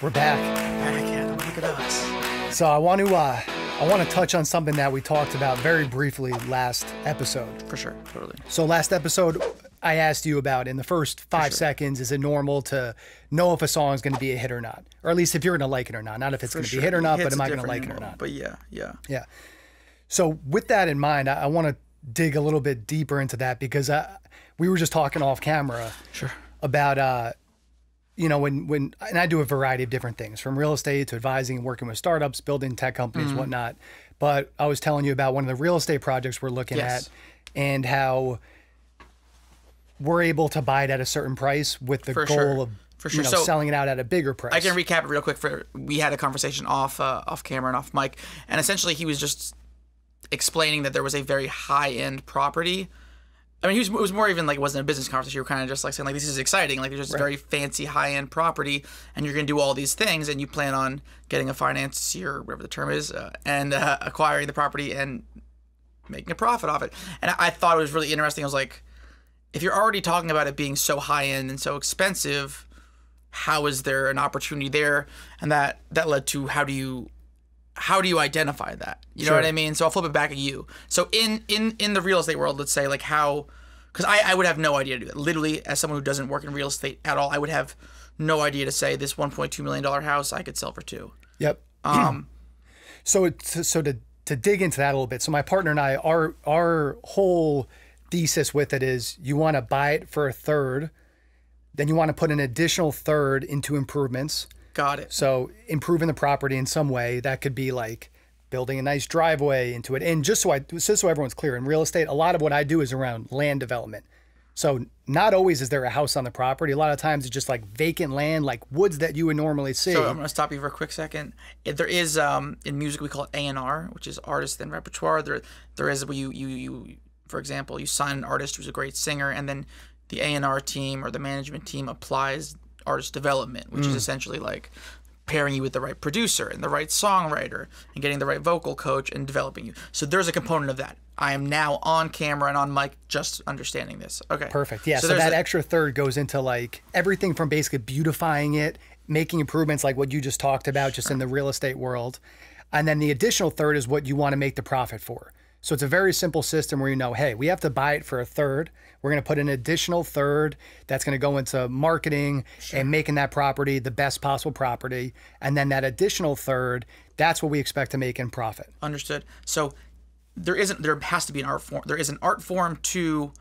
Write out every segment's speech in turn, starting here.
We're back. Back again. Look at us. So I want to touch on something that we talked about very briefly last episode. For sure, totally. So last episode, I asked you about in the first 5 seconds, is it normal to know if a song is going to be a hit or not? Or at least if you're going to like it or not. Not if it's going to be a hit or not, but am I going to like it or not? But yeah. Yeah. So with that in mind, I want to dig a little bit deeper into that because we were just talking off camera about, and I do a variety of different things, from real estate to advising and working with startups, building tech companies, whatnot. But I was telling you about one of the real estate projects we're looking at and how we're able to buy it at a certain price with the goal of so selling it out at a bigger price. I can recap it real quick. We had a conversation off camera and off mic, and essentially he was just explaining that there was a very high-end property. I mean, it was more even like it wasn't a business conversation. You were kind of just like saying like, this is exciting. Like there's just very fancy high-end property and you're going to do all these things and you plan on getting a financier, or whatever the term is, and acquiring the property and making a profit off it. And I thought it was really interesting. I was like, if you're already talking about it being so high-end and so expensive, how is there an opportunity there? And that led to how do you identify that? You know what I mean? So I'll flip it back at you. So in the real estate world, let's say like how, because I would have no idea to do that. Literally, as someone who doesn't work in real estate at all, I would have no idea to say this $1.2 million house I could sell for $2 million. Yep. So to dig into that a little bit. So my partner and I, our whole thesis with it is you want to buy it for a third, then you want to put an additional third into improvements. Got it. So improving the property in some way, that could be like building a nice driveway into it. And just so everyone's clear, in real estate, a lot of what I do is around land development. So not always is there a house on the property. A lot of times it's just like vacant land, like woods that you would normally see. So I'm going to stop you for a quick second. There is, in music, we call it A&R, which is artist and repertoire. There is, you for example, you sign an artist who's a great singer, and then the A&R team or the management team applies artist development, which is essentially like pairing you with the right producer and the right songwriter and getting the right vocal coach and developing you. So there's a component of that. I am now on camera and on mic just understanding this. Okay. Perfect. Yeah. So that extra third goes into like everything from basically beautifying it, making improvements like what you just talked about just in the real estate world. And then the additional third is what you want to make the profit for. So it's a very simple system where you know, hey, we have to buy it for a third. We're going to put an additional third that's going to go into marketing and making that property the best possible property. And then that additional third, that's what we expect to make in profit. Understood. So there has to be an art form. There is an art form to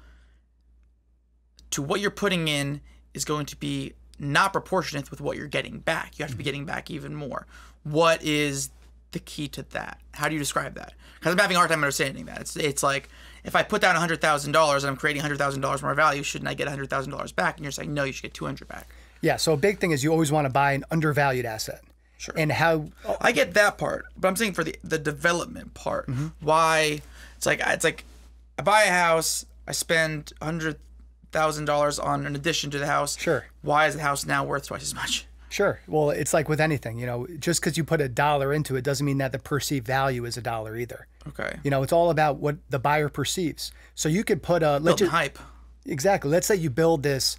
what you're putting in is going to be not proportionate with what you're getting back. You have to be getting back even more. What is the key to that? How do you describe that? Because I'm having a hard time understanding that. It's like, if I put down $100,000 and I'm creating $100,000 more value, shouldn't I get $100,000 back? And you're saying, no, you should get 200 back. Yeah. So a big thing is you always want to buy an undervalued asset. Sure. And how... I get that part, but I'm saying for the development part, why... It's like I buy a house, I spend $100,000 on an addition to the house. Sure. Why is the house now worth twice as much? Sure. Well, it's like with anything, just because you put $1 into it doesn't mean that the perceived value is $1 either. Okay. It's all about what the buyer perceives. So you could put hype. Exactly. Let's say you build this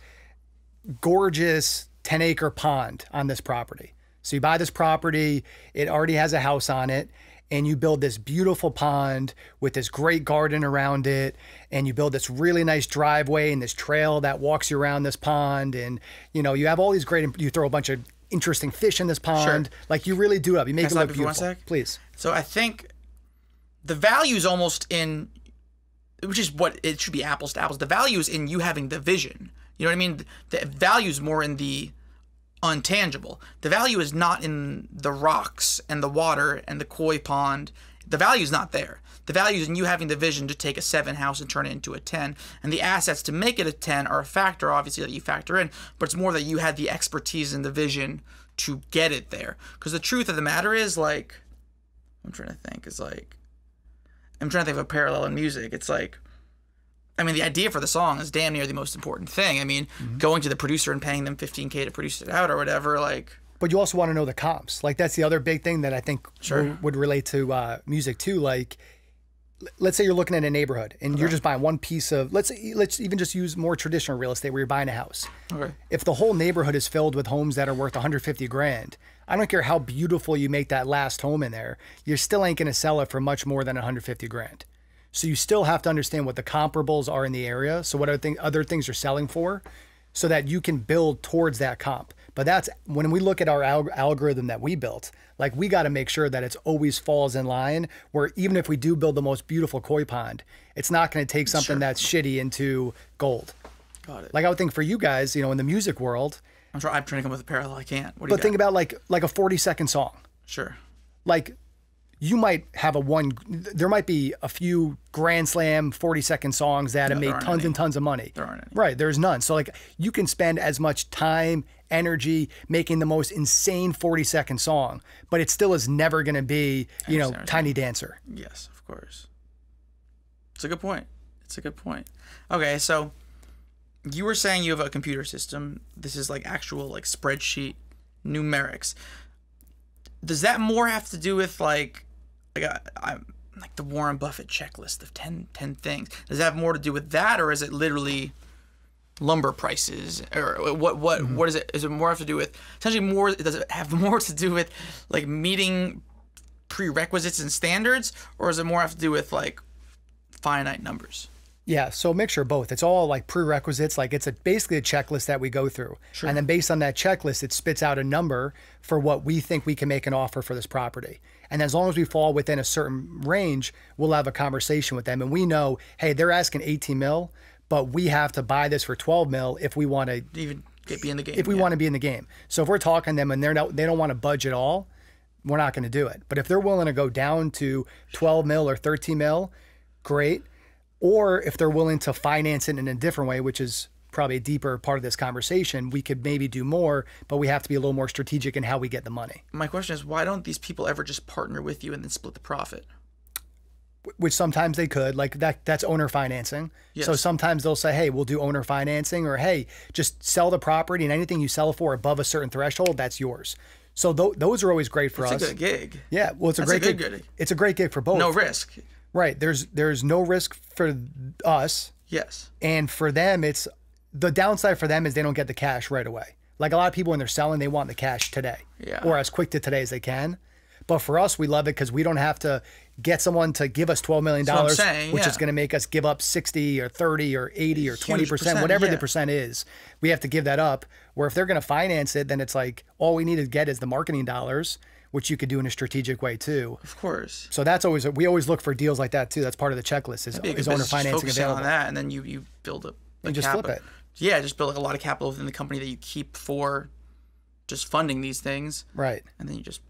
gorgeous 10-acre pond on this property. So you buy this property, it already has a house on it, and you build this beautiful pond with this great garden around it, and you build this really nice driveway and this trail that walks you around this pond, and you have all these you throw a bunch of interesting fish in this pond. Sure. Like you really do it up. You make it look beautiful. 1 sec? Please. So I think the value is almost in, which is what it should be, apples to apples. The value is in you having the vision. You know what I mean? The value is more in the untangible. The value is not in the rocks and the water and the koi pond. The value is not there. The value is in you having the vision to take a 7 house and turn it into a 10. And the assets to make it a 10 are a factor, obviously, that you factor in. But it's more that you had the expertise and the vision to get it there. Because the truth of the matter is, like, I'm trying to think of a parallel in music. It's like, I mean, the idea for the song is damn near the most important thing. I mean, going to the producer and paying them $15K to produce it out or whatever, like... But you also want to know the comps. Like, that's the other big thing that I think would relate to music, too. Like, let's say you're looking at a neighborhood and you're just buying one piece of, let's even just use more traditional real estate where you're buying a house. Okay. If the whole neighborhood is filled with homes that are worth 150 grand, I don't care how beautiful you make that last home in there, you still ain't going to sell it for much more than 150 grand. So you still have to understand what the comparables are in the area. So what other things are selling for, so that you can build towards that comp. But that's when we look at our algorithm that we built, like we got to make sure that it's always falls in line where even if we do build the most beautiful koi pond, it's not going to take something that's shitty into gold. Got it. Like I would think for you guys, you know, in the music world, I'm trying to come up with a parallel. I can't. What do you but got? think about like a 40-second song. Sure. Like you might have there might be a few Grand Slam 40-second songs that have made tons and tons of money. There aren't any. Right, there's none. So like you can spend as much time, energy making the most insane 40-second song, but it still is never going to be, you know, Tiny Dancer. Yes, of course. It's a good point. It's a good point. Okay, so you were saying you have a computer system. This is like actual like spreadsheet numerics. Does that more have to do with like I'm like the Warren Buffett checklist of 10 things? Does that have more to do with that, or is it literally lumber prices, or what is it? Is it more have to do with essentially more? Does it have more to do with like meeting prerequisites and standards, or does it more have to do with like finite numbers? Yeah, so a mixture of both. It's all like prerequisites. Like it's basically a checklist that we go through. Sure. And then based on that checklist, it spits out a number for what we think we can make an offer for this property. And as long as we fall within a certain range, we'll have a conversation with them. And we know, hey, they're asking 18 mil, but we have to buy this for 12 mil if we want to even be in the game. If we want to be in the game. So if we're talking to them and they don't want to budge at all, we're not going to do it. But if they're willing to go down to 12 mil or 13 mil, great. Or if they're willing to finance it in a different way, which is probably a deeper part of this conversation, we could maybe do more, but we have to be a little more strategic in how we get the money. My question is, why don't these people ever just partner with you and then split the profit? Which sometimes they could, like that's owner financing. Yes. So sometimes they'll say, hey, we'll do owner financing, or hey, just sell the property and anything you sell for above a certain threshold, that's yours. So those are always great for us. It's a good gig. Yeah, well, it's a great gig. It's a great gig for both. No risk. Right. There's no risk for us. Yes. And for them, it's the downside for them is they don't get the cash right away. Like a lot of people when they're selling, they want the cash today. Yeah. Or as quick to today as they can. But for us, we love it because we don't have to get someone to give us $12 million, which is going to make us give up 60 or 30 or 80 or 20%, whatever the percent is. We have to give that up. Where if they're going to finance it, then it's like all we need to get is the marketing dollars, which you could do in a strategic way too. Of course. So that's always, we always look for deals like that too. That's part of the checklist is owner financing available. On that, and then you build up and just flip it. Yeah, just build like a lot of capital within the company that you keep for just funding these things. Right. And then you just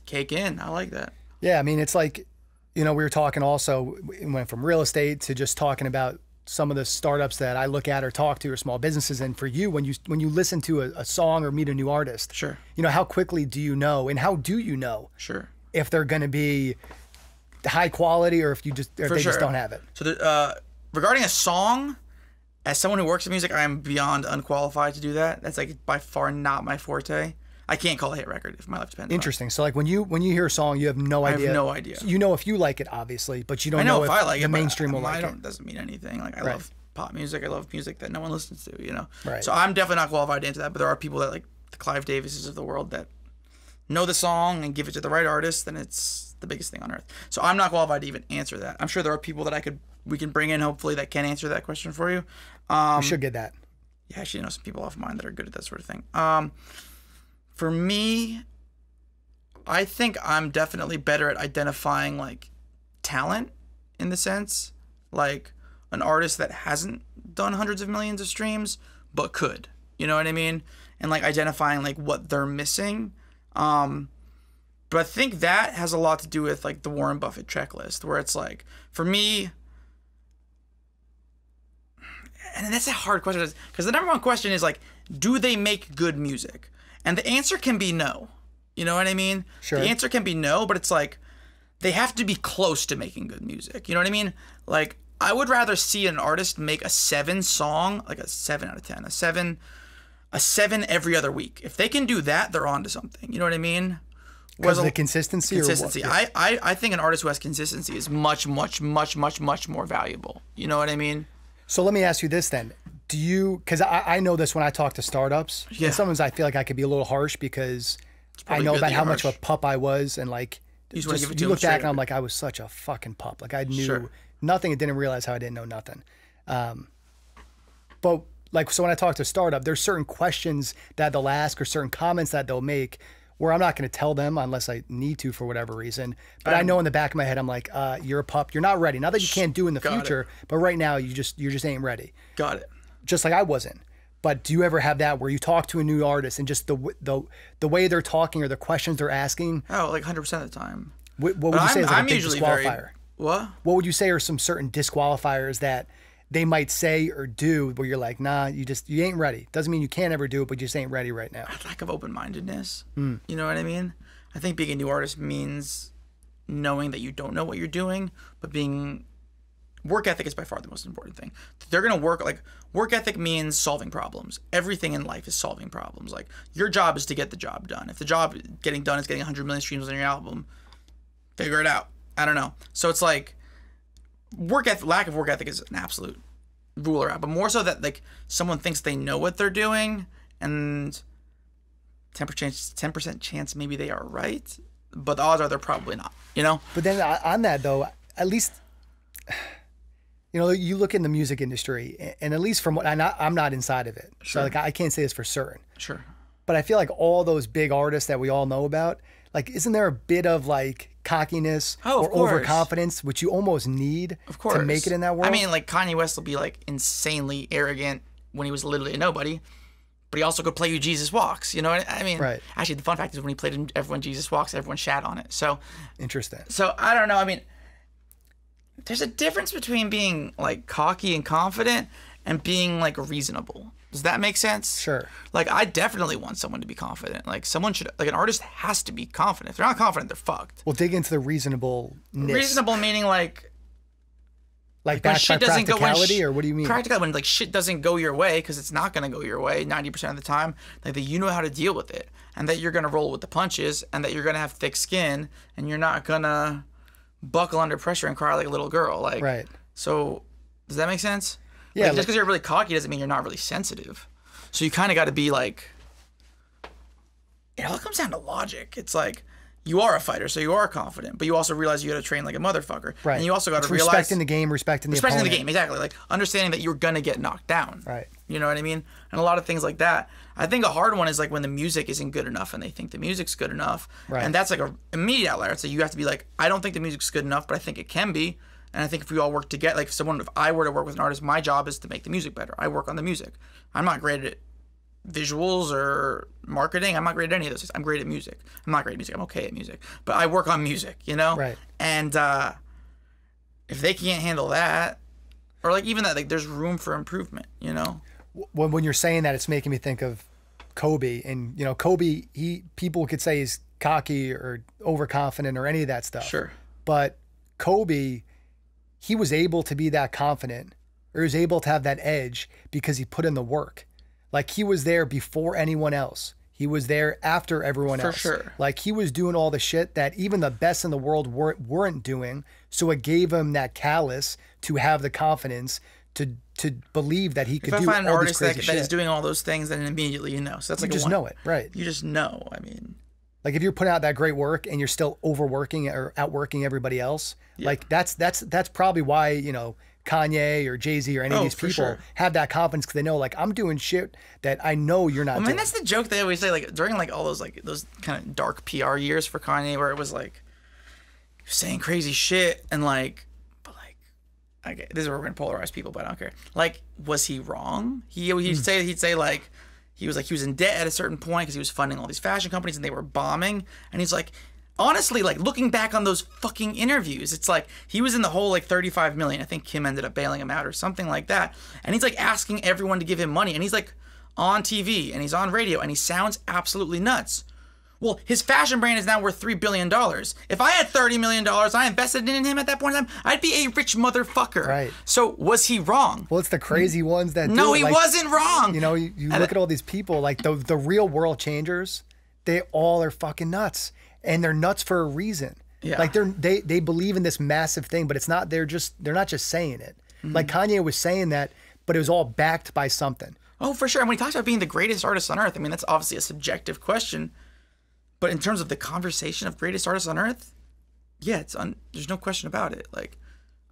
cake in. I like that. Yeah, I mean, it's like, you know, we were talking also, we went from real estate to just talking about some of the startups that I look at or talk to or small businesses. And for you, when you listen to a song or meet a new artist, sure, you know, how quickly do you know, and how do you know, sure, if they're going to be high quality or if they just don't have it? So regarding a song, as someone who works in music, I am beyond unqualified to do that. That's like by far not my forte. I can't call a hit record if my life depends on it. Interesting. So like when you hear a song, you have no idea. I have no idea. You know if you like it, obviously, but you don't know if I like the it, mainstream will like it. Doesn't mean anything. Like I love pop music. I love music that no one listens to, you know? Right. So I'm definitely not qualified to answer that, but there are people that like the Clive Davises of the world that know the song and give it to the right artist, then it's the biggest thing on earth. So I'm not qualified to even answer that. I'm sure there are people that we can bring in hopefully that can answer that question for you. We should get that. Yeah, actually know some people off mine that are good at that sort of thing. For me, I think I'm definitely better at identifying like talent in the sense like an artist that hasn't done hundreds of millions of streams but could, you know what I mean? And like identifying like what they're missing. But I think that has a lot to do with like the Warren Buffett checklist, where it's like for me, and that's a hard question because the number one question is like, do they make good music? And the answer can be no. You know what I mean? Sure. The answer can be no, but it's like they have to be close to making good music. You know what I mean? Like I would rather see an artist make a 7 song, like a 7 out of 10, a 7 every other week. If they can do that, they're onto something. You know what I mean? Because of the consistency? Consistency. Or what? I think an artist who has consistency is much more valuable. You know what I mean? So let me ask you this then. Do you, because I know this when I talk to startups, Yeah. and sometimes I feel like I could be a little harsh because I know about how much of a pup I was, and like, You just wanna give it to you them look back straight and I'm up. like, I was such a fucking pup. Like I knew Sure. nothing and didn't realize how I didn't know nothing. But like, so when I talk to a startup, there's certain questions that they'll ask or certain comments that they'll make where I'm not going to tell them unless I need to for whatever reason. But I know in the back of my head, I'm like, you're a pup. You're not ready. Not that you can't do in the future, but right now you just ain't ready. Got it. Just like I wasn't. But do you ever have that where you talk to a new artist and just the way they're talking or the questions they're asking? Oh, like 100% of the time. What would you say is like I'm a big usually disqualifier? What? What would you say are some certain disqualifiers that they might say or do where you're like, nah, you ain't ready? Doesn't mean you can't ever do it, but you just ain't ready right now. Lack of open-mindedness. You know what I mean? I think being a new artist means knowing that you don't know what you're doing, but work ethic is by far the most important thing. They're going to work ethic means solving problems. Everything in life is solving problems. Like, your job is to get the job done. If the job getting done is getting 100 million streams on your album, figure it out. I don't know. So it's like, lack of work ethic is an absolute ruler out, but more so that like someone thinks they know what they're doing, and 10% chance maybe they are right, but the odds are they're probably not, you know? But then on that though, at least, you know, you look in the music industry and at least from what I'm not inside of it. Sure. So like, I can't say this for certain, Sure. but I feel like all those big artists that we all know about, like, isn't there a bit of like cockiness or overconfidence, which you almost need to make it in that world? I mean, like Kanye West will be like insanely arrogant when he was literally a nobody, but he also could play you Jesus Walks. You know what I mean? Right. Actually, the fun fact is when he played Everyone Jesus Walks, everyone shat on it. So interesting. So I don't know. I mean, there's a difference between being like cocky and confident and being like reasonable. Does that make sense? Sure. Like, I definitely want someone to be confident. Like, an artist has to be confident. If they're not confident, they're fucked. Well, dig into the reasonableness. Reasonable meaning like when shit doesn't practicality, or what do you mean? Practical, when like shit doesn't go your way, because it's not gonna go your way 90% of the time. Like, that you know how to deal with it, and that you're gonna roll with the punches, and that you're gonna have thick skin, and you're not gonna buckle under pressure and cry like a little girl. Like, right. So, does that make sense? Yeah. Like, just because you're really cocky doesn't mean you're not really sensitive. So you kind of got to be like, it all comes down to logic. It's like, you are a fighter, so you are confident, but you also realize you got to train like a motherfucker. Right. And you also got to realize respecting the game, respecting the opponent. the game, exactly. Like, understanding that you're gonna get knocked down. Right. You know what I mean? And a lot of things like that. I think a hard one is like when the music isn't good enough and they think the music's good enough. Right. And that's like a immediate outlier. So you have to be like, I don't think the music's good enough, but I think it can be. And I think if we all work together, like if I were to work with an artist, my job is to make the music better. I work on the music. I'm not great at visuals or marketing. I'm not great at any of those things. I'm great at music. I'm not great at music. I'm okay at music. But I work on music, you know? Right. And if they can't handle that, or like even that, like there's room for improvement, you know? When you're saying that, it's making me think of Kobe. And, you know, Kobe, people could say he's cocky or overconfident or any of that stuff. Sure. But Kobe, he was able to be that confident, or he was able to have that edge because he put in the work. Like, he was there before anyone else. He was there after everyone else. For sure. Like, he was doing all the shit that even the best in the world weren't doing. So it gave him that callus to have the confidence to believe that he could do all this crazy shit. If I find an artist that is doing all those things, then immediately you know. So that's like you just know it, right? You just know. I mean, like, if you're putting out that great work and you're still overworking or outworking everybody else, yeah. like that's probably why, you know, Kanye or Jay-Z or any of these people have that confidence, because they know, like, I'm doing shit that I know you're not doing. I mean, that's the joke they always say, like, during like all those kind of dark PR years for Kanye, where it was like saying crazy shit and like, but like, okay, this is where we're gonna polarize people, but I don't care. Like, was he wrong? He'd say like, he was in debt at a certain point because he was funding all these fashion companies and they were bombing, and he's like, honestly, like, looking back on those fucking interviews, it's like he was in the hole like 35 million. I think Kim ended up bailing him out or something like that. And he's like asking everyone to give him money, and he's like on TV and he's on radio and he sounds absolutely nuts. Well, his fashion brand is now worth $3 billion. If I had $30 million, I invested in him at that point in time, I'd be a rich motherfucker. Right. So was he wrong? Well, it's the crazy ones that no, do it. he Like, wasn't wrong. You know, you look at all these people, like the real world changers, they all are fucking nuts. and they're nuts for a reason. Yeah. Like they believe in this massive thing, but it's not. They're not just saying it. Like Kanye was saying that, but it was all backed by something. Oh, for sure. And when he talks about being the greatest artist on earth, I mean, that's obviously a subjective question. But in terms of the conversation of greatest artist on earth, yeah, there's no question about it. Like,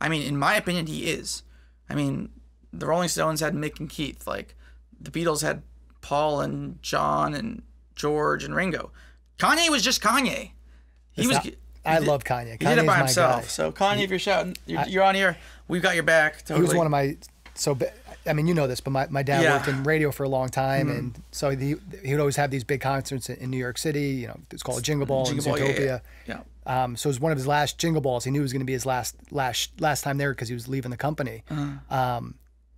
I mean, in my opinion, he is. I mean, the Rolling Stones had Mick and Keith. Like, the Beatles had Paul and John and George and Ringo. Kanye was just Kanye. I love Kanye. He did it by himself. So Kanye, if you're shouting, you're on here. We've got your back. Totally. He was one of my. So I mean, you know this, but my dad worked in radio for a long time, and so he would always have these big concerts in New York City. You know, it's called Jingle Ball in Zootopia. Yeah. So it was one of his last Jingle Balls. He knew it was going to be his last time there because he was leaving the company.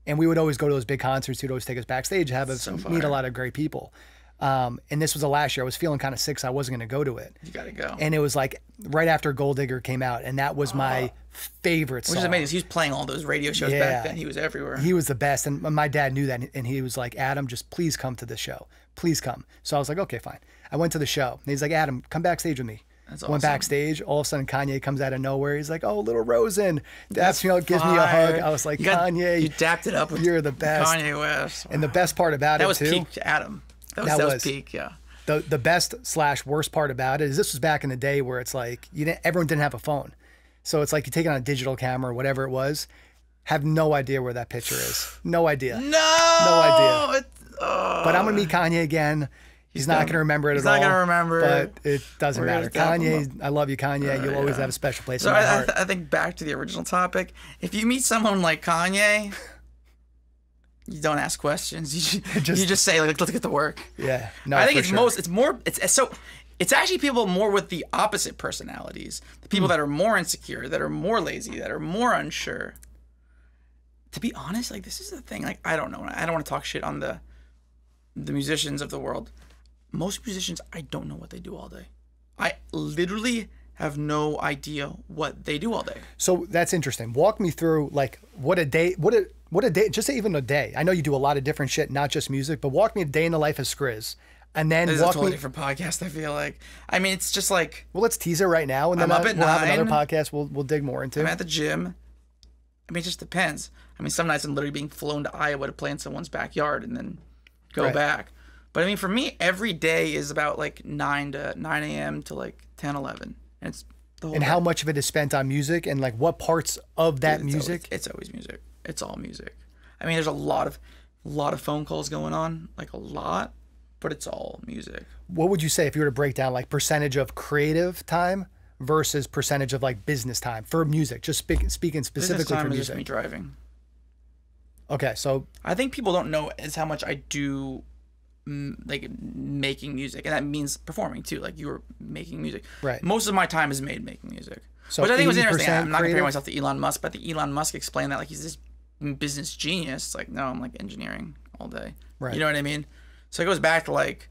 And we would always go to those big concerts. He would always take us backstage, have us meet a lot of great people. And this was the last year. I was feeling kind of sick, so I wasn't going to go to it. You got to go. And it was like right after Gold Digger came out, and that was my favorite song. Which is amazing. He was playing all those radio shows back then. He was everywhere. He was the best. And my dad knew that, and he was like, Adam, just please come to the show. Please come. So I was like, okay, fine. I went to the show. And he's like, Adam, come backstage with me. That's awesome. Went backstage. All of a sudden, Kanye comes out of nowhere. He's like, "Oh, little Rosen," gives me a hug. I was like, "Kanye, you dapped it up. You're the best." Kanye West. And the best part about it too. That was peak Adam. That was peak. Yeah. The best / worst part about it is this was back in the day where it's like everyone didn't have a phone, so it's like you take it on a digital camera or whatever it was. Have no idea where that picture is. No idea. No idea. But I'm gonna meet Kanye again. He's not going to remember it at all. He's not going to remember. But it doesn't matter. Kanye, I love you, Kanye. You'll always have a special place in my heart. I think back to the original topic. If you meet someone like Kanye, you don't ask questions. You just say, like, let's get to work. Yeah. No, I think it's actually people more with the opposite personalities. The people that are more insecure, that are more lazy, that are more unsure. To be honest, like, this is the thing. Like, I don't know. I don't want to talk shit on the musicians of the world. Most musicians, I don't know what they do all day. I literally have no idea what they do all day. So that's interesting. Walk me through what a day, just even a day. I know you do a lot of different shit, not just music, but walk me a day in the life of Skrizz. And then this is a totally different podcast, I feel like. I mean, it's just like... Well, let's tease it right now, and then we'll have another podcast we'll dig more into. I'm at the gym. I mean, it just depends. I mean, some nights I'm literally being flown to Iowa to play in someone's backyard and then go back. But I mean, for me, every day is about like 9 a.m. to like 10, 11. And it's the whole day. How much of it is spent on music, and like what parts of that music? It's always music. It's all music. I mean, there's a lot of phone calls going on, like a lot, but it's all music. What would you say if you were to break down like percentage of creative time versus percentage of like business time for music? Just speaking specifically for music. Is just me driving. Okay, so I think people don't know is how much I do like making music, and that means performing too. Like you were making music. Right. Most of my time is made making music. So which I think was interesting. I'm not creative? comparing myself to Elon Musk, but the Elon Musk explained that like he's this business genius. It's like, no, I'm like engineering all day. Right. You know what I mean? So it goes back to like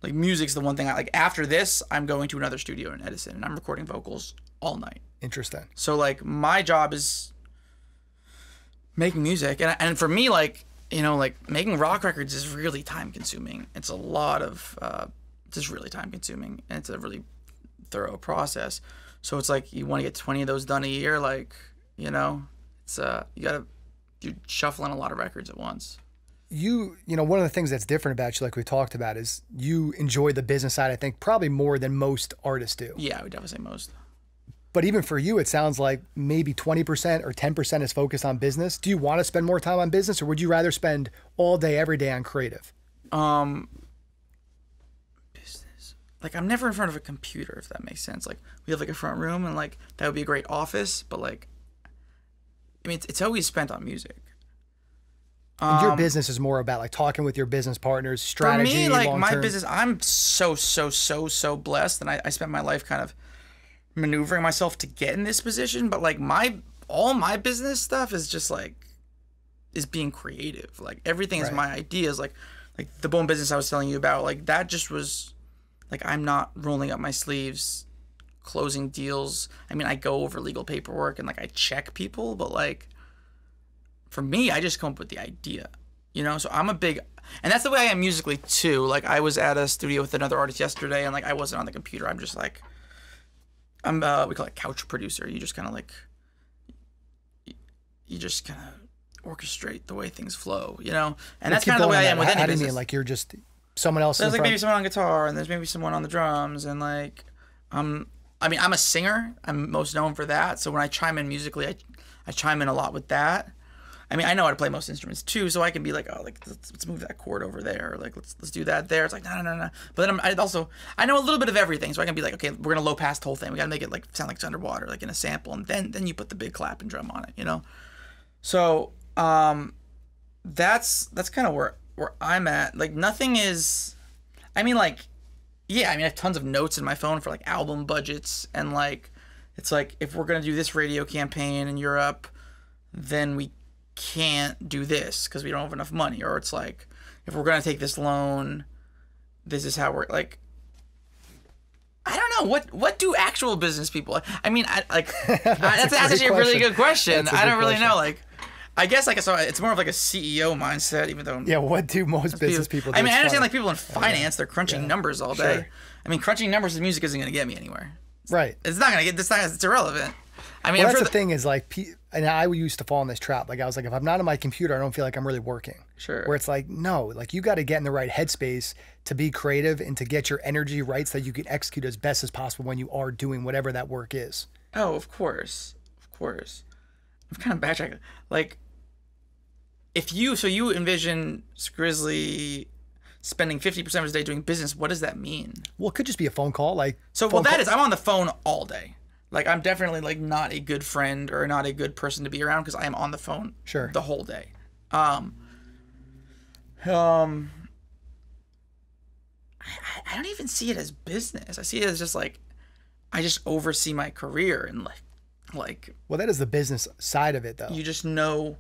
music's the one thing I like. After this, I'm going to another studio in Edison, and I'm recording vocals all night. Interesting. So like my job is making music, and for me, like, you know, like making rock records is really time consuming. It's a lot of just really time consuming, and it's a really thorough process. So it's like you want to get 20 of those done a year, like, you know, it's you're shuffling a lot of records at once. You know, one of the things that's different about you, like we talked about, is you enjoy the business side, I think, probably more than most artists do. Yeah, I would definitely say most. But even for you, it sounds like maybe 20% or 10% is focused on business. Do you want to spend more time on business, or would you rather spend all day, every day on creative? Business. Like, I'm never in front of a computer, if that makes sense. Like, we have like a front room, and like that would be a great office, but like, I mean, it's always spent on music. And your business is more about like talking with your business partners, strategy. For me, like long-term. my business, I'm so blessed, and I spent my life kind of maneuvering myself to get in this position. But like all my business stuff is just like being creative. Like everything is my ideas. Like the bone business I was telling you about. Like that just was like, I'm not rolling up my sleeves, closing deals. I mean, I go over legal paperwork and like I check people, but like, for me, I just come up with the idea, you know? So I'm a big, And that's the way I am musically too. Like I was at a studio with another artist yesterday, and like I wasn't on the computer. I'm just like, we call it couch producer. You just kind of like, you just kind of orchestrate the way things flow, you know. And that's kind of the way I am with any business. How do you mean? Like you're just someone else? There's like maybe someone on guitar, and there's maybe someone on the drums, and like, I mean, I'm a singer. I'm most known for that. So when I chime in musically, I chime in a lot with that. I mean, I know how to play most instruments too, so I can be like, oh, like let's move that chord over there, or like let's do that there. It's like no. But then I know a little bit of everything, so I can be like, okay, we're gonna low pass the whole thing. We gotta make it like sound like it's underwater, like in a sample, and then you put the big clap and drum on it, you know. So that's kind of where I'm at. Like nothing is. I mean, like, yeah, I mean, I have tons of notes in my phone for like album budgets, and like, it's like if we're gonna do this radio campaign in Europe, then we can't do this because we don't have enough money. Or it's like, if we're gonna take this loan, this is how we're like. I don't know what do actual business people. I mean, that's actually a really good question. I don't really know. Like, I guess like so it's more of like a CEO mindset, even though. Yeah, what do most business people do? I mean, I understand like people in finance, they're crunching numbers all day. Sure. I mean, crunching numbers in music isn't gonna get me anywhere. Right. It's not gonna get. It's irrelevant. I mean, well, that's the thing is like, and I used to fall in this trap. Like I was like, if I'm not on my computer, I don't feel like I'm really working. Sure. Where it's like, no, like you got to get in the right headspace to be creative and to get your energy right so that you can execute as best as possible when you are doing whatever that work is. Oh, of course. I'm kind of backtracking. Like, so you envision Skrizzly spending 50% of his day doing business, what does that mean? Well, it could just be a phone call. Like, I'm on the phone all day. Like, I'm definitely like not a good friend or not a good person to be around because I am on the phone the whole day. I don't even see it as business. I see it as just like, I just oversee my career and like. Well, that is the business side of it, though. You just know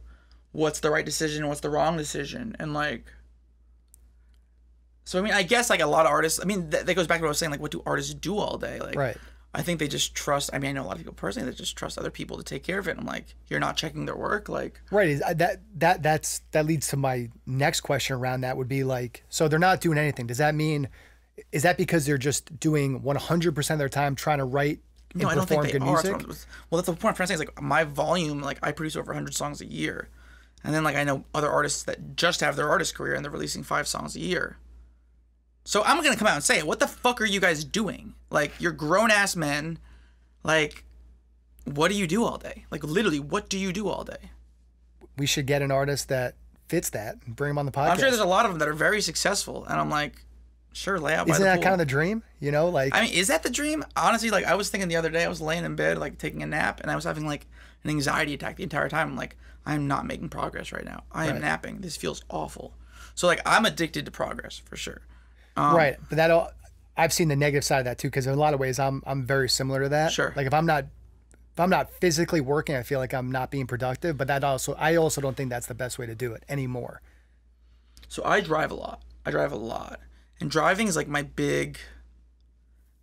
what's the right decision, what's the wrong decision, and like. So I mean, I guess like a lot of artists. I mean, that goes back to what I was saying. Like, what do artists do all day? Like, right. I think they just trust. I mean, I know a lot of people personally that just trust other people to take care of it. I'm like, you're not checking their work, like. Right. That leads to my next question around that would be like, so they're not doing anything. Does that mean, is that because they're just doing 100% of their time trying to write and perform good music? Well, that's the point I'm trying to say. Is like my volume. Like I produce over 100 songs a year, and then like I know other artists that just have their artist career and they're releasing 5 songs a year. So I'm going to come out and say it. What the fuck are you guys doing? Like, you're grown-ass men. Like, what do you do all day? Like, literally, what do you do all day? We should get an artist that fits that and bring him on the podcast. I'm sure there's a lot of them that are very successful. And I'm like, sure, lay out by the pool. Isn't that kind of the dream? You know, like... I mean, is that the dream? Honestly, like, I was thinking the other day, I was laying in bed, like, taking a nap, and I was having, like, an anxiety attack the entire time. I'm like, I'm not making progress right now. I am napping. This feels awful. So, like, I'm addicted to progress, for sure. Right, but I've seen the negative side of that too, because in a lot of ways I'm very similar to that. Sure. Like if I'm not physically working, I feel like I'm not being productive. But I also don't think that's the best way to do it anymore. So I drive a lot. And driving is like my big.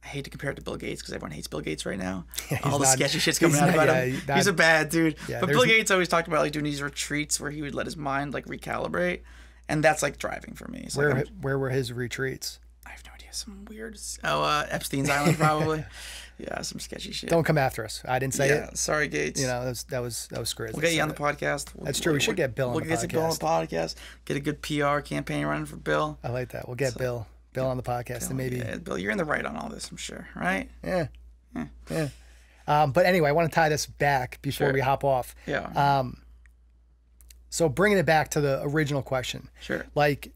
I hate to compare it to Bill Gates because everyone hates Bill Gates right now. All the sketchy shit's coming out about him. He's a bad dude. Yeah, but Bill Gates always talked about like doing these retreats where he would let his mind like recalibrate. And that's like driving for me. So where were his retreats? I have no idea. Some weird. Epstein's Island probably. Yeah, some sketchy shit. Don't come after us. I didn't say it. Sorry, Gates. You know that was Skrizz. We'll get you on the podcast. That's true. We should get Bill on the podcast. We'll get Bill on the podcast. Get a good PR campaigin running for Bill. I like that. We'll get Bill on the podcast and maybe. Yeah, Bill, you're in the right on all this. I'm sure. Right? Yeah. But anyway, I want to tie this back before we hop off. Yeah. So bringing it back to the original question. Sure. Like,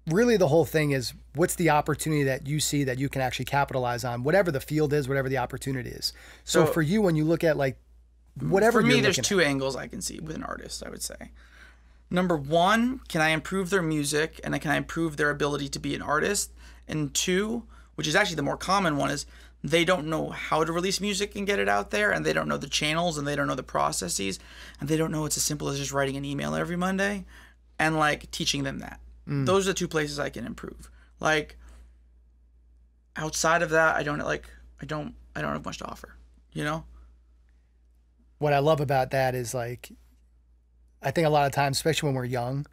really the whole thing is, what's the opportunity that you see that you can actually capitalize on, whatever the field is, whatever the opportunity is. So for you, when you look at like, whatever for me, there's 2 angles I can see with an artist, I would say. Number 1, can I improve their music and can I improve their ability to be an artist? And 2, which is actually the more common one, is they don't know how to release music and get it out there, and they don't know the channels, and they don't know the processes, and they don't know it's as simple as just writing an email every Monday, and like teaching them that. Those are the 2 places I can improve. Like outside of that, I don't have much to offer. You know. What I love about that is like I think a lot of times, especially when we're young,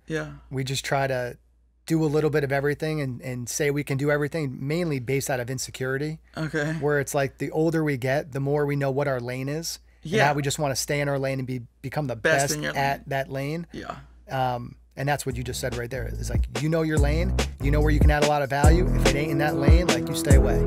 we just try to do a little bit of everything and say we can do everything, mainly based out of insecurity. Okay. Where it's like the older we get, the more we know what our lane is. Yeah. And how we just want to stay in our lane and become the best at that lane. Yeah. And that's what you just said right there. It's like, you know your lane, you know where you can add a lot of value. If it ain't in that lane, like, you stay away.